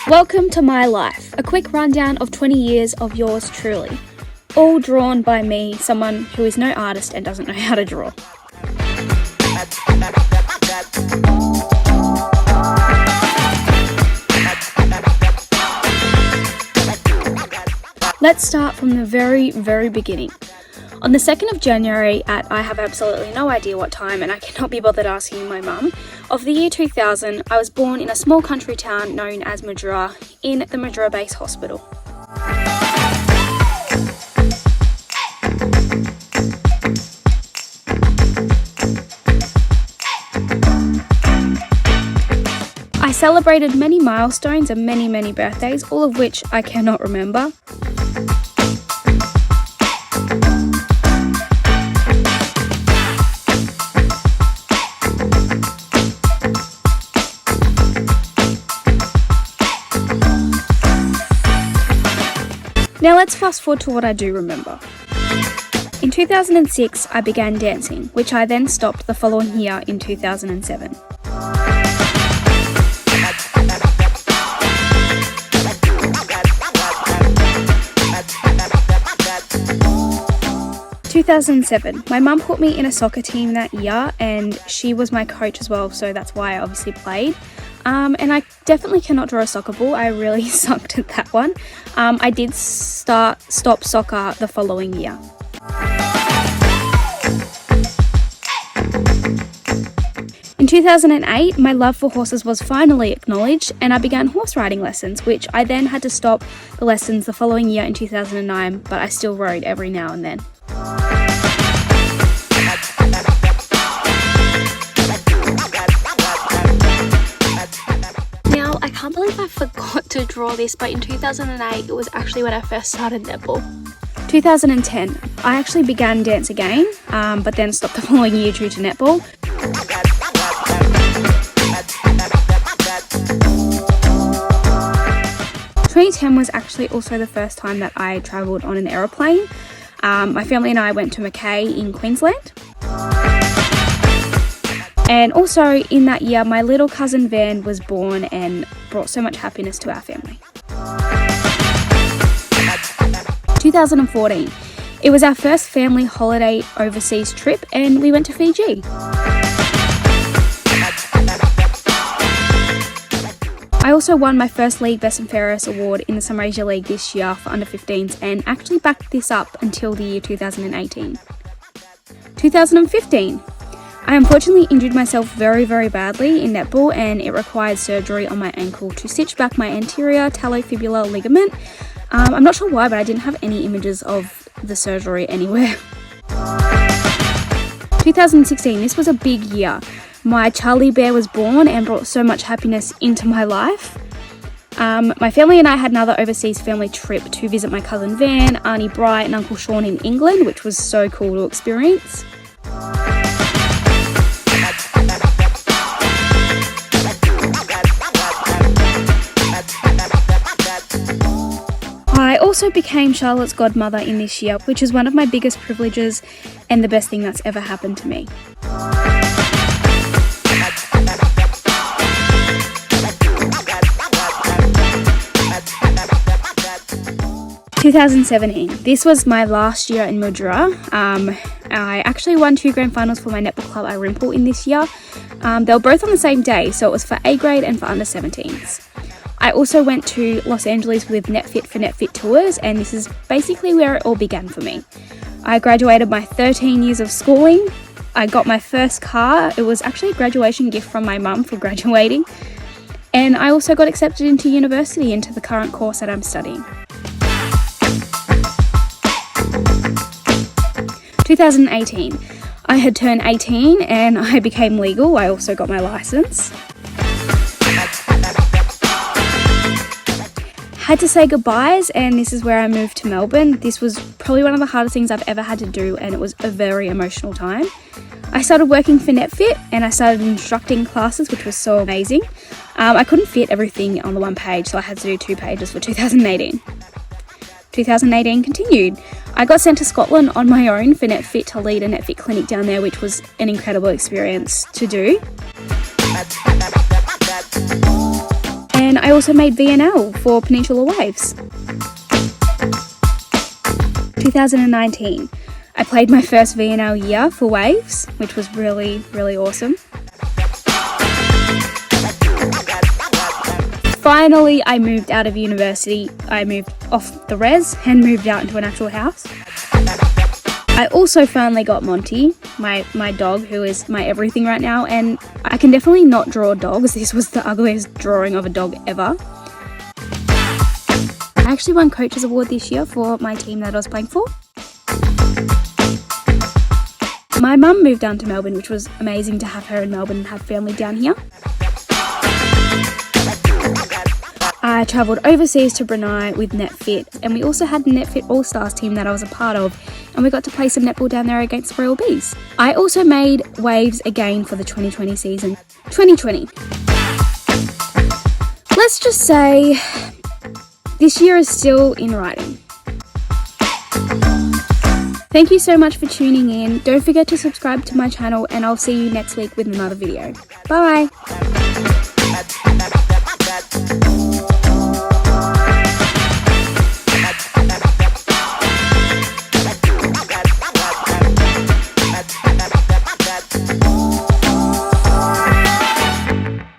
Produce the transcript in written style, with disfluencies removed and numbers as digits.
Welcome to my life, a quick rundown of 20 years of yours truly. All drawn by me, someone who is no artist and doesn't know how to draw. Let's start from the very beginning. On the 2nd of January at I have absolutely no idea what time, and I cannot be bothered asking my mum, of the year 2000, I was born in a small country town known as Mildura in the Mildura Base Hospital. I celebrated many milestones and many birthdays, all of which I cannot remember. Now let's fast forward to what I do remember. In 2006, I began dancing, which I then stopped the following year in 2007. In 2007, my mum put me in a soccer team that year, and she was my coach as well, so that's why I obviously played. And I definitely cannot draw a soccer ball. I really sucked at that one. I did stop soccer the following year. In 2008, my love for horses was finally acknowledged, and I began horse riding lessons, which I then had to stop the lessons the following year in 2009, but I still rode every now and then. I can't believe I forgot to draw this, but in 2008 it was actually when I first started netball. 2010, I actually began dance again, but then stopped the following year due to netball. 2010 was actually also the first time that I travelled on an aeroplane. My family and I went to Mackay in Queensland. And also in that year, my little cousin Van was born and brought so much happiness to our family. 2014, it was our first family holiday overseas trip, and we went to Fiji. I also won my first League Best and Fairest award in the Summer Asia League this year for under 15s, and actually backed this up until the year 2018. 2015. I unfortunately injured myself very badly in netball, and it required surgery on my ankle to stitch back my anterior talofibular ligament. I'm not sure why, but I didn't have any images of the surgery anywhere. 2016, this was a big year. My Charlie bear was born and brought so much happiness into my life. My family and I had another overseas family trip to visit my cousin Van, Auntie Bright and Uncle Sean in England, which was so cool to experience. I also became Charlotte's godmother in this year, which is one of my biggest privileges and the best thing that's ever happened to me. 2017. This was my last year in Mildura. I actually won 2 grand finals for my netball club at Rimple in this year. They were both on the same day, so it was for A grade and for under 17s. I also went to Los Angeles with NetFit for NetFit tours, and this is basically where it all began for me. I graduated my 13 years of schooling. I got my first car. It was actually a graduation gift from my mum for graduating. And I also got accepted into university, into the current course that I'm studying. 2018. I had turned 18 and I became legal. I also got my license. Had to say goodbyes, and this is where I moved to Melbourne. This was probably one of the hardest things I've ever had to do, and it was a very emotional time. I started working for NetFit and I started instructing classes, which was so amazing. I couldn't fit everything on the one page, so I had to do 2 pages for 2018. 2018 continued. I got sent to Scotland on my own for NetFit to lead a NetFit clinic down there, which was an incredible experience to do. And I also made VNL for Peninsula Waves. 2019, I played my first VNL year for Waves, which was really, really awesome. Finally, I moved out of university. I moved off the res and moved out into an actual house. I also finally got Monty, my dog, who is my everything right now, and I can definitely not draw dogs. This was the ugliest drawing of a dog ever. I actually won Coaches Award this year for my team that I was playing for. My mum moved down to Melbourne, which was amazing to have her in Melbourne and have family down here. I travelled overseas to Brunei with NetFit, and we also had a NetFit All-Stars team that I was a part of, and we got to play some netball down there against Royal Bees. I also made Waves again for the 2020 season. 2020. Let's just say this year is still in writing. Thank you so much for tuning in. Don't forget to subscribe to my channel, and I'll see you next week with another video. Bye!